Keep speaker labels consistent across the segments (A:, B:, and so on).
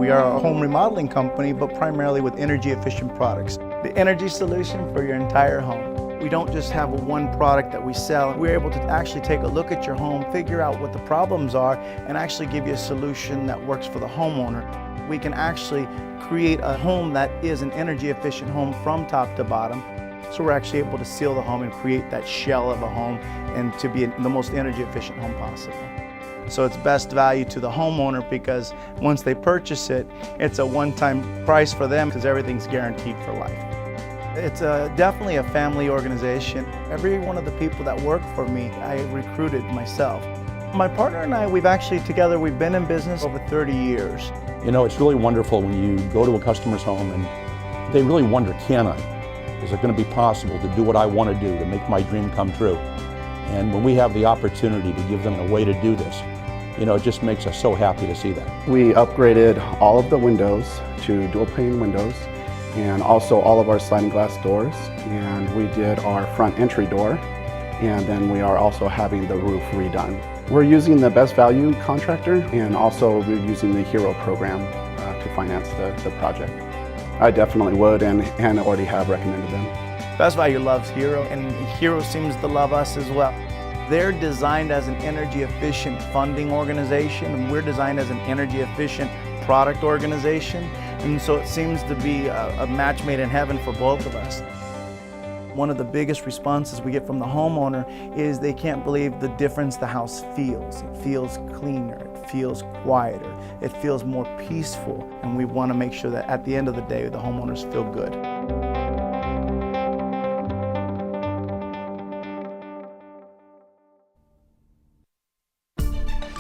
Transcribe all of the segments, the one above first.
A: We are a home remodeling company, but primarily with energy efficient products. The energy solution for your entire home. We don't just have one product that we sell. We're able to actually take a look at your home, figure out what the problems are, and actually give you a solution that works for the homeowner. We can actually create a home that is an energy efficient home from top to bottom. So we're actually able to seal the home and create that shell of a home and to be the most energy efficient home possible. So it's best value to the homeowner because once they purchase it, it's a one-time price for them because everything's guaranteed for life. It's definitely a family organization. Every one of the people that work for me, I recruited myself. My partner and I, we've been in business over 30 years.
B: You know, it's really wonderful when you go to a customer's home and they really wonder, can I? Is it going to be possible to do what I want to do, to make my dream come true? And when we have the opportunity to give them a way to do this, you know, it just makes us so happy to see that.
C: We upgraded all of the windows to dual pane windows and also all of our sliding glass doors, and we did our front entry door, and then we are also having the roof redone. We're using the best value contractor, and also we're using the Hero program to finance the project. I definitely would and already have recommended them.
A: Best Value loves Hero, and Hero seems to love us as well. They're designed as an energy efficient funding organization, and we're designed as an energy efficient product organization. And so it seems to be a match made in heaven for both of us. One of the biggest responses we get from the homeowner is they can't believe the difference the house feels. It feels cleaner, it feels quieter, it feels more peaceful, and we want to make sure that at the end of the day, the homeowners feel good.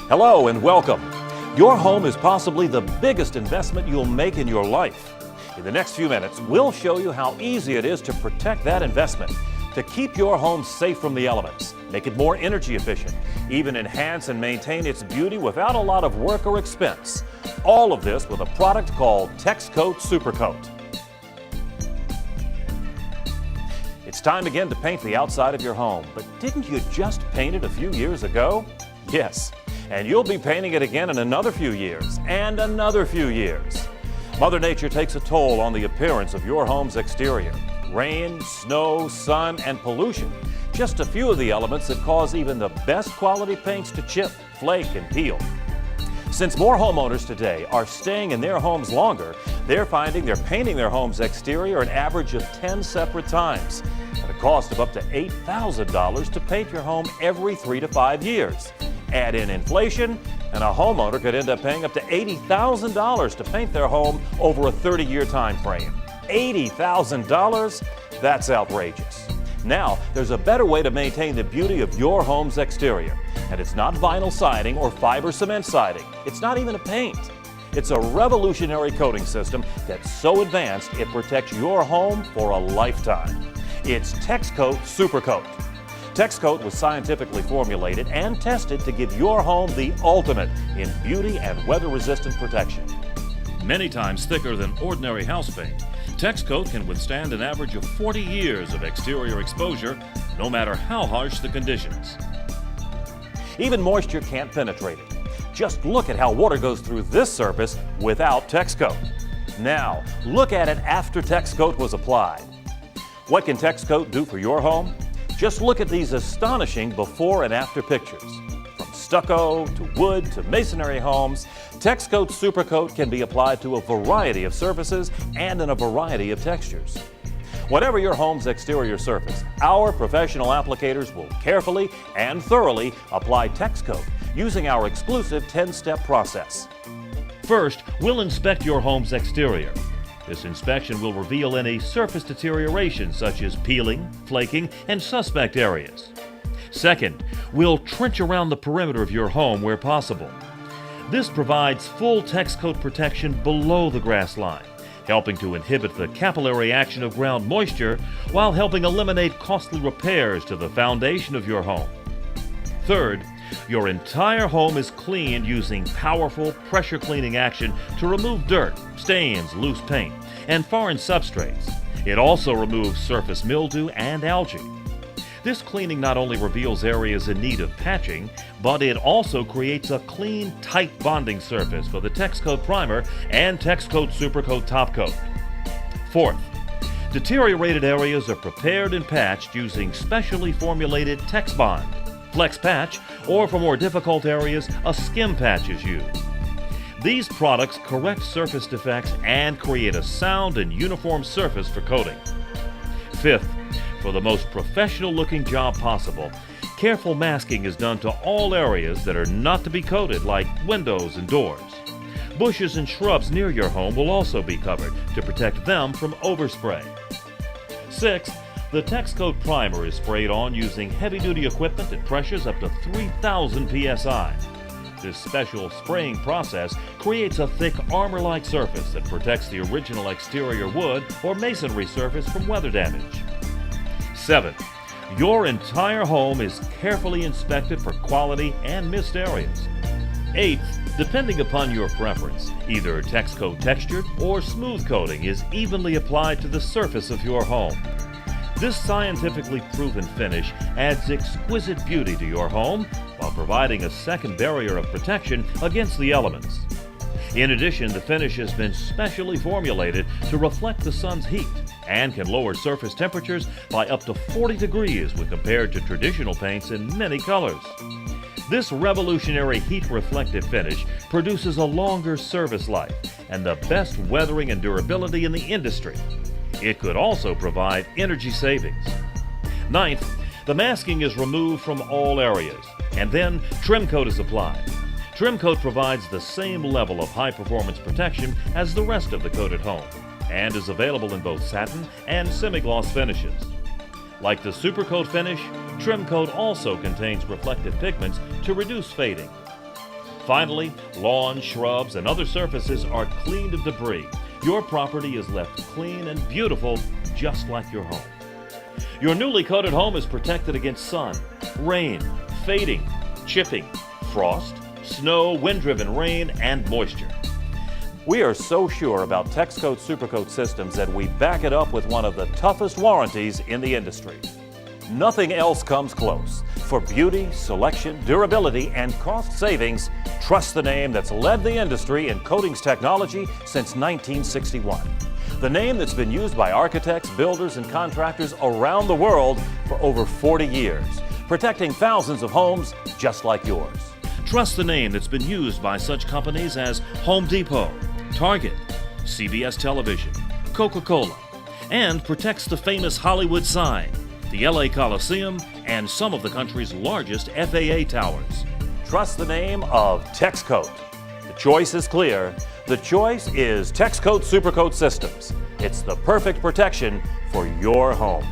D: Hello and welcome. Your home is possibly the biggest investment you'll make in your life. In the next few minutes, we'll show you how easy it is to protect that investment, to keep your home safe from the elements, make it more energy efficient, even enhance and maintain its beauty without a lot of work or expense. All of this with a product called TexCoat Supercoat. It's time again to paint the outside of your home, but didn't you just paint it a few years ago? Yes, and you'll be painting it again in another few years, and another few years. Mother Nature takes a toll on the appearance of your home's exterior. Rain, snow, sun, and pollution. Just a few of the elements that cause even the best quality paints to chip, flake, and peel. Since more homeowners today are staying in their homes longer, they're finding they're painting their home's exterior an average of 10 separate times at a cost of up to $8,000 to paint your home every 3 to 5 years. Add in inflation, and a homeowner could end up paying up to $80,000 to paint their home over a 30-year time frame. $80,000? That's outrageous. Now, there's a better way to maintain the beauty of your home's exterior. And it's not vinyl siding or fiber cement siding. It's not even a paint. It's a revolutionary coating system that's so advanced it protects your home for a lifetime. It's TexCoat Supercoat. TexCoat was scientifically formulated and tested to give your home the ultimate in beauty and weather-resistant protection. Many times thicker than ordinary house paint, TexCoat can withstand an average of 40 years of exterior exposure, no matter how harsh the conditions. Even moisture can't penetrate it. Just look at how water goes through this surface without TexCoat. Now, look at it after TexCoat was applied. What can TexCoat do for your home? Just look at these astonishing before and after pictures. From stucco to wood to masonry homes, TexCoat Supercoat can be applied to a variety of surfaces and in a variety of textures. Whatever your home's exterior surface, our professional applicators will carefully and thoroughly apply TexCoat using our exclusive 10-step process. First, we'll inspect your home's exterior. This inspection will reveal any surface deterioration such as peeling, flaking, and suspect areas. Second, we'll trench around the perimeter of your home where possible. This provides full TexCoat protection below the grass line, helping to inhibit the capillary action of ground moisture while helping eliminate costly repairs to the foundation of your home. Third, your entire home is cleaned using powerful pressure cleaning action to remove dirt, stains, loose paint, and foreign substrates. It also removes surface mildew and algae. This cleaning not only reveals areas in need of patching, but it also creates a clean, tight bonding surface for the TexCoat Primer and TexCoat Supercoat Top Coat. Fourth, deteriorated areas are prepared and patched using specially formulated TexBond, Flex Patch, or for more difficult areas, a skim patch is used. These products correct surface defects and create a sound and uniform surface for coating. Fifth, for the most professional-looking job possible, careful masking is done to all areas that are not to be coated, like windows and doors. Bushes and shrubs near your home will also be covered to protect them from overspray. Sixth, the TexCoat Primer is sprayed on using heavy-duty equipment at pressures up to 3,000 psi. This special spraying process creates a thick armor-like surface that protects the original exterior wood or masonry surface from weather damage. 7. Your entire home is carefully inspected for quality and missed areas. 8. Depending upon your preference, either TexCoat textured or smooth coating is evenly applied to the surface of your home. This scientifically proven finish adds exquisite beauty to your home while providing a second barrier of protection against the elements. In addition, the finish has been specially formulated to reflect the sun's heat and can lower surface temperatures by up to 40 degrees when compared to traditional paints in many colors. This revolutionary heat-reflective finish produces a longer service life and the best weathering and durability in the industry. It could also provide energy savings. 9th, the masking is removed from all areas, and then trim coat is applied. Trim coat provides the same level of high-performance protection as the rest of the coated home, and is available in both satin and semi-gloss finishes. Like the Supercoat finish, trim coat also contains reflective pigments to reduce fading. Finally, lawns, shrubs, and other surfaces are cleaned of debris. Your property is left clean and beautiful, just like your home. Your newly coated home is protected against sun, rain, fading, chipping, frost, snow, wind-driven rain, and moisture.
E: We are so sure about TexCoat Supercoat systems that we back it up with one of the toughest warranties in the industry. Nothing else comes close. For beauty, selection, durability, and cost savings, trust the name that's led the industry in coatings technology since 1961. The name that's been used by architects, builders, and contractors around the world for over 40 years, protecting thousands of homes just like yours.
D: Trust the name that's been used by such companies as Home Depot, Target, CBS Television, Coca-Cola, and protects the famous Hollywood sign, the LA Coliseum, and some of the country's largest FAA towers.
E: Trust the name of TexCoat. The choice is clear. The choice is TexCoat Supercoat Systems. It's the perfect protection for your home.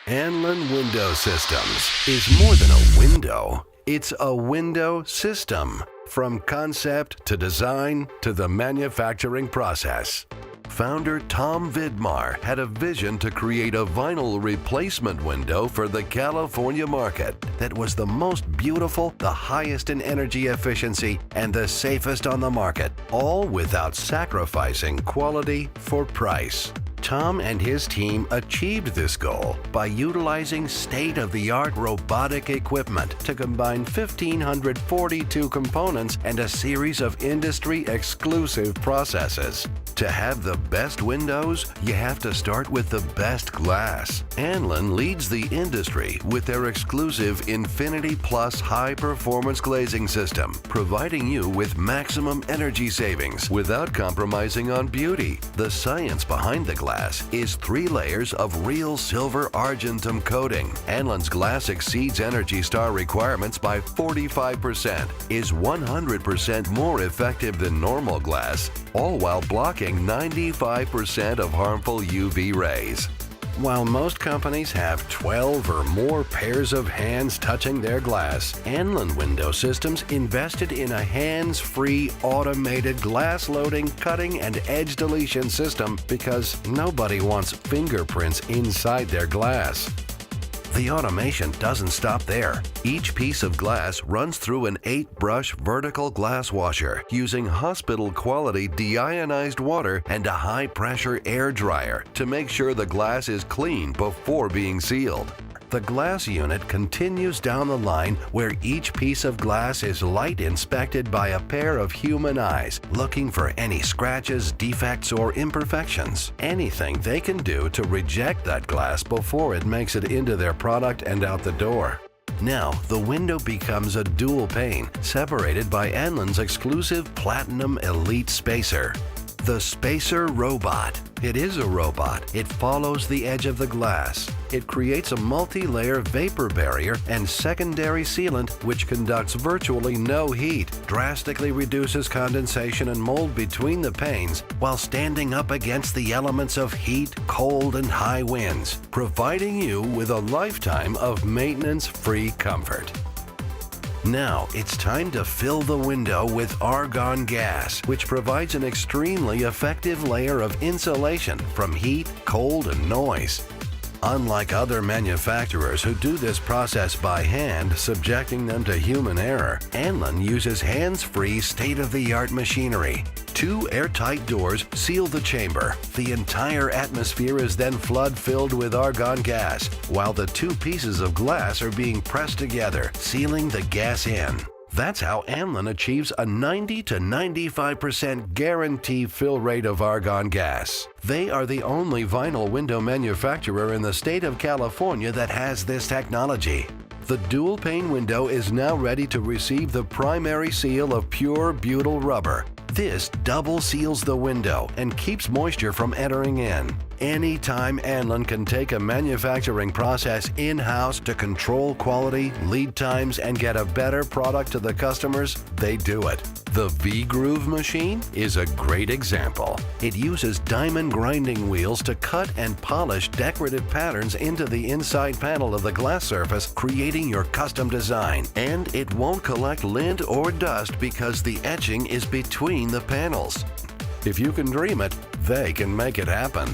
F: Anlin Window Systems is more than a window. It's a window system. From concept to design to the manufacturing process. Founder Tom Vidmar had a vision to create a vinyl replacement window for the California market that was the most beautiful, the highest in energy efficiency, and the safest on the market, all without sacrificing quality for price. Tom and his team achieved this goal by utilizing state-of-the-art robotic equipment to combine 1,542 components and a series of industry-exclusive processes. To have the best windows, you have to start with the best glass. Anlin leads the industry with their exclusive Infinity Plus high-performance glazing system, providing you with maximum energy savings without compromising on beauty. The science behind the glass is 3 layers of real silver argentum coating. Anlin's glass exceeds Energy Star requirements by 45%, is 100% more effective than normal glass, all while blocking 95% of harmful UV rays. While most companies have 12 or more pairs of hands touching their glass, Anlin Window Systems invested in a hands-free automated glass loading, cutting, and edge deletion system because nobody wants fingerprints inside their glass. The automation doesn't stop there. Each piece of glass runs through an 8-brush vertical glass washer using hospital-quality deionized water and a high-pressure air dryer to make sure the glass is clean before being sealed. The glass unit continues down the line where each piece of glass is light inspected by a pair of human eyes looking for any scratches, defects, or imperfections. Anything they can do to reject that glass before it makes it into their product and out the door. Now, the window becomes a dual pane, separated by Anlin's exclusive Platinum Elite Spacer. The Spacer Robot. It is a robot. It follows the edge of the glass. It creates a multi-layer vapor barrier and secondary sealant which conducts virtually no heat, drastically reduces condensation and mold between the panes while standing up against the elements of heat, cold, and high winds, providing you with a lifetime of maintenance-free comfort. Now it's time to fill the window with argon gas, which provides an extremely effective layer of insulation from heat, cold, and noise. Unlike other manufacturers who do this process by hand, subjecting them to human error, Anlin uses hands-free, state-of-the-art machinery. 2 airtight doors seal the chamber. The entire atmosphere is then flood-filled with argon gas, while the 2 pieces of glass are being pressed together, sealing the gas in. That's how Anlin achieves a 90 to 95% guaranteed fill rate of argon gas. They are the only vinyl window manufacturer in the state of California that has this technology. The dual pane window is now ready to receive the primary seal of pure butyl rubber. This double seals the window and keeps moisture from entering in. Anytime Anlin can take a manufacturing process in-house to control quality, lead times, and get a better product to the customers, they do it. The V-Groove machine is a great example. It uses diamond grinding wheels to cut and polish decorative patterns into the inside panel of the glass surface, creating your custom design. And it won't collect lint or dust because the etching is between the panels. If you can dream it, they can make it happen.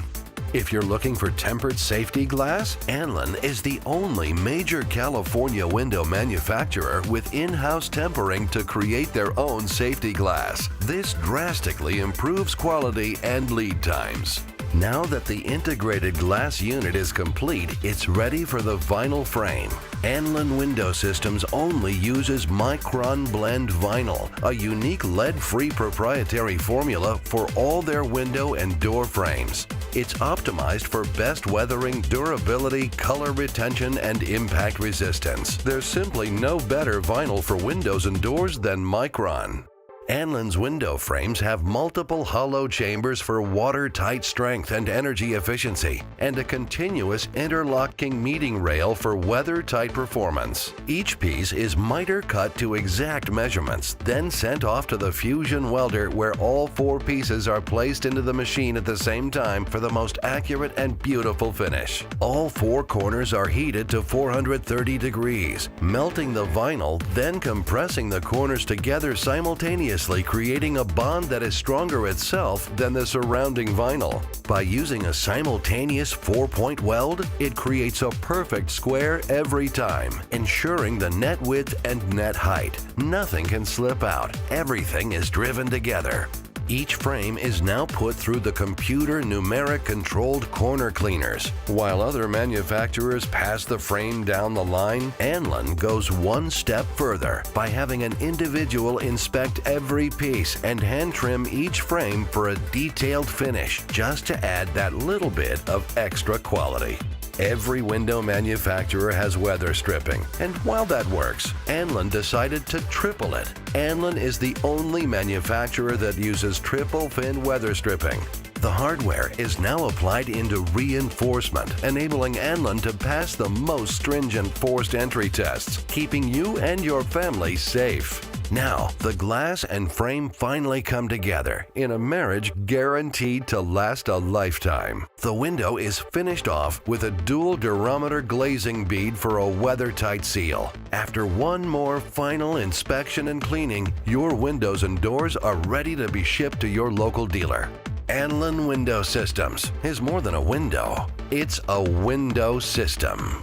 F: If you're looking for tempered safety glass, Anlin is the only major California window manufacturer with in-house tempering to create their own safety glass. This drastically improves quality and lead times. Now that the integrated glass unit is complete, it's ready for the vinyl frame. Anlin Window Systems only uses Micron Blend Vinyl, a unique lead-free proprietary formula for all their window and door frames. It's optimized for best weathering, durability, color retention, and impact resistance. There's simply no better vinyl for windows and doors than Micron. Anlin's window frames have multiple hollow chambers for watertight strength and energy efficiency, and a continuous interlocking meeting rail for weather-tight performance. Each piece is miter cut to exact measurements, then sent off to the fusion welder where all 4 pieces are placed into the machine at the same time for the most accurate and beautiful finish. All 4 corners are heated to 430 degrees, melting the vinyl, then compressing the corners together simultaneously, creating a bond that is stronger itself than the surrounding vinyl. By using a simultaneous 4-point weld, it creates a perfect square every time, ensuring the net width and net height. Nothing can slip out. Everything is driven together. Each frame is now put through the computer numeric controlled corner cleaners. While other manufacturers pass the frame down the line, Anlin goes one step further by having an individual inspect every piece and hand trim each frame for a detailed finish, just to add that little bit of extra quality. Every window manufacturer has weather stripping, and while that works, Anlin decided to triple it. Anlin is the only manufacturer that uses triple fin weather stripping. The hardware is now applied into reinforcement, enabling Anlin to pass the most stringent forced entry tests, keeping you and your family safe. Now, the glass and frame finally come together in a marriage guaranteed to last a lifetime. The window is finished off with a dual durometer glazing bead for a weather-tight seal. After one more final inspection and cleaning, your windows and doors are ready to be shipped to your local dealer. Anlin Window Systems is more than a window. It's a window system.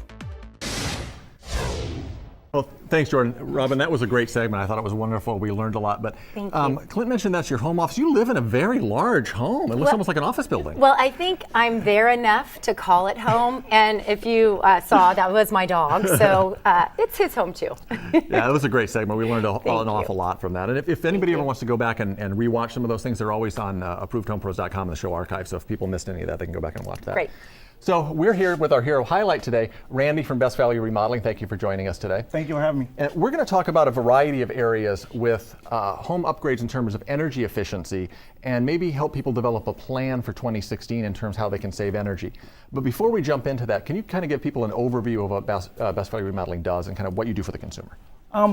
G: Thanks, Jordan. Robin, that was a great segment. I thought it was wonderful. We learned a lot. But
H: Thank you.
G: Clint mentioned that's your home office. You live in a very large home. It looks almost like an office building.
H: Well, I think I'm there enough to call it home. And if you saw, that was my dog. So it's his home too.
G: Yeah, it was a great segment. We learned an awful
H: you.
G: lot from that. And if anybody ever wants to go back and rewatch some of those things, they're always on ApprovedHomePros.com in the show archive. So if people missed any of that, they can go back and watch that.
H: Great.
G: So we're here with our hero highlight today, Randy from Best Value Remodeling. Thank you for joining us today.
A: Thank you for having me.
G: And we're going to talk about a variety of areas with home upgrades in terms of energy efficiency and maybe help people develop a plan for 2016 in terms of how they can save energy. But before we jump into that, can you kind of give people an overview of what Best Value Remodeling does and kind of what you do for the consumer?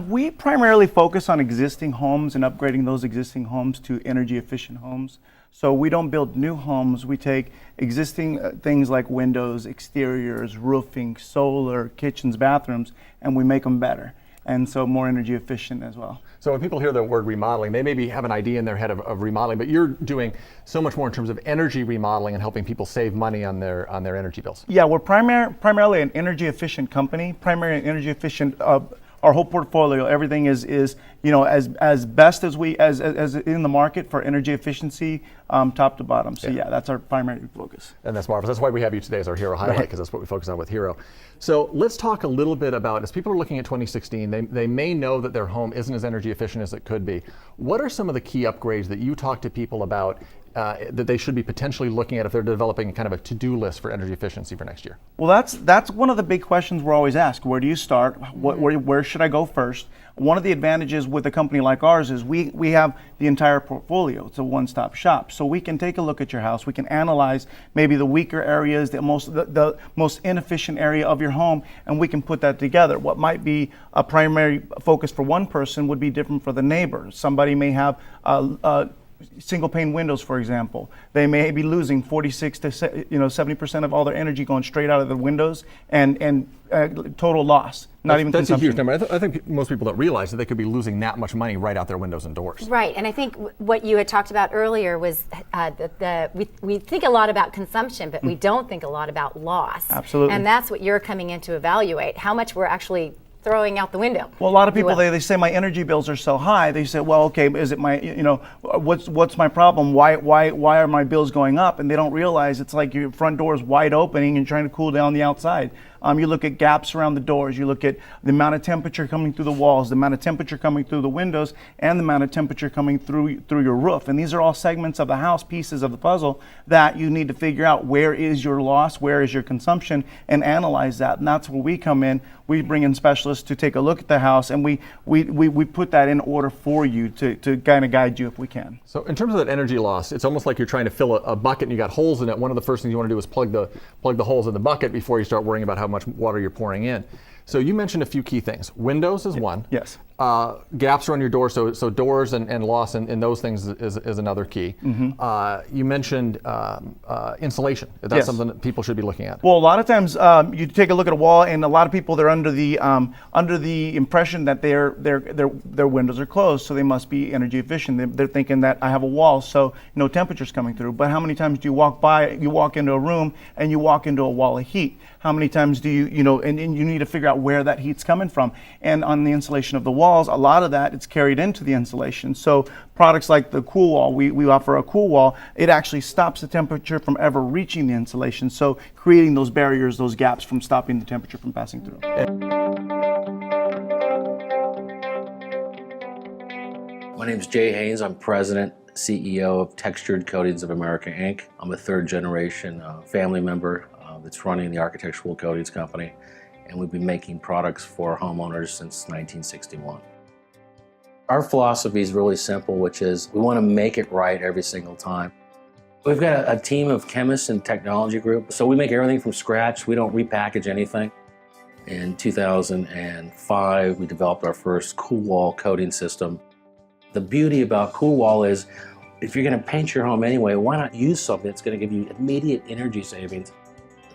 A: We primarily focus on existing homes and upgrading those existing homes to energy efficient homes. So we don't build new homes. We take existing things like windows, exteriors, roofing, solar, kitchens, bathrooms, and we make them better. And so more energy efficient as well.
G: So when people hear the word remodeling, they maybe have an idea in their head of remodeling, but you're doing so much more in terms of energy remodeling and helping people save money on their energy bills.
A: Yeah, we're primarily an energy efficient company, primarily energy efficient. Our whole portfolio, everything is as best as in the market for energy efficiency, top to bottom. So yeah, that's our primary focus.
G: And that's marvelous. That's why we have you today as our hero highlight, because that's what we focus on with Hero. So let's talk a little bit about, as people are looking at 2016, they may know that their home isn't as energy efficient as it could be. What are some of the key upgrades that you talk to people about that they should be potentially looking at if they're developing kind of a to-do list for energy efficiency for next year?
A: Well, that's one of the big questions we're always asked. Where do you start? Where should I go first? One of the advantages with a company like ours is we have the entire portfolio. It's a one-stop shop. So we can take a look at your house. We can analyze maybe the weaker areas, the most inefficient area of your home, and we can put that together. What might be a primary focus for one person would be different for the neighbor. Somebody may have single pane windows, for example. They may be losing 46 to 70% of all their energy going straight out of the windows, and total loss. Not even
G: that's
A: consumption.
G: a huge number. I think most people don't realize that they could be losing that much money right out their windows and doors.
H: Right, and I think what you had talked about earlier was we think a lot about consumption, but we don't think a lot about loss.
A: Absolutely.
H: And that's what you're coming in to evaluate, how much we're actually throwing out the window.
A: Well, a lot of people, they say my energy bills are so high. They say, well, okay, is it my, what's my problem? Why are my bills going up? And they don't realize it's like your front door is wide opening and trying to cool down the outside. You look at gaps around the doors, you look at the amount of temperature coming through the walls, the amount of temperature coming through the windows, and the amount of temperature coming through your roof. And these are all segments of the house, pieces of the puzzle that you need to figure out where is your loss, where is your consumption, and analyze that. And that's where we come in. We bring in specialists to take a look at the house, and we put that in order for you to kind of guide you if we can.
G: So in terms of that energy loss, it's almost like you're trying to fill a bucket and you got holes in it. One of the first things you want to do is plug the holes in the bucket before you start worrying about how much water you're pouring in. So you mentioned a few key things. Windows is one.
A: Yes.
G: Gaps around your doors, so doors and loss in those things is another key. Mm-hmm. You mentioned insulation. That's
A: yes.
G: something that people should be looking at.
A: Well, a lot of times you take a look at a wall, and a lot of people, they're under the impression that their windows are closed, so they must be energy efficient. They're thinking that I have a wall, so no temperature's coming through. But how many times do you walk into a room and you walk into a wall of heat? How many times do you and you need to figure out where that heat's coming from. And on the insulation of the walls, a lot of that it's carried into the insulation. So products like the Cool Wall, we offer a Cool Wall. It actually stops the temperature from ever reaching the insulation. So creating those barriers, those gaps from stopping the temperature from passing through.
I: My name is Jay Haynes. I'm president, CEO of Textured Coatings of America, Inc. I'm a third generation family member that's running the architectural coatings company, and we've been making products for homeowners since 1961. Our philosophy is really simple, which is we want to make it right every single time. We've got a team of chemists and technology group, so we make everything from scratch. We don't repackage anything. In 2005, we developed our first Cool Wall coating system. The beauty about Cool Wall is if you're going to paint your home anyway, why not use something that's going to give you immediate energy savings?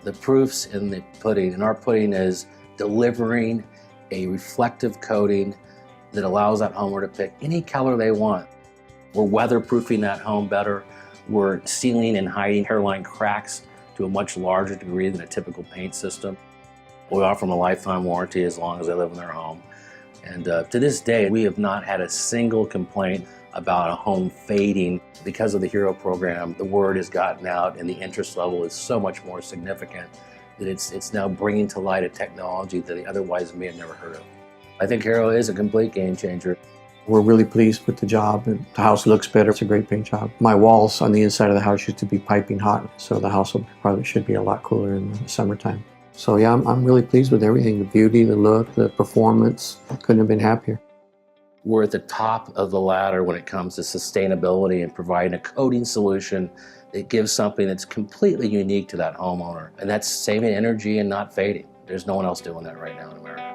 I: The proof's in the pudding, and our pudding is delivering a reflective coating that allows that homeowner to pick any color they want. We're weatherproofing that home better. We're sealing and hiding hairline cracks to a much larger degree than a typical paint system. We offer them a lifetime warranty as long as they live in their home. And to this day, we have not had a single complaint about a home fading. Because of the Hero program, the word has gotten out and the interest level is so much more significant that it's now bringing to light a technology that they otherwise may have never heard of. I think Hero is a complete game changer.
J: We're really pleased with the job, and the house looks better. It's a great paint job. My walls on the inside of the house used to be piping hot, so the house probably should be a lot cooler in the summertime. So yeah, I'm really pleased with everything, the beauty, the look, the performance. I couldn't have been happier.
I: We're at the top of the ladder when it comes to sustainability and providing a coating solution that gives something that's completely unique to that homeowner. And that's saving energy and not fading. There's no one else doing that right now in America.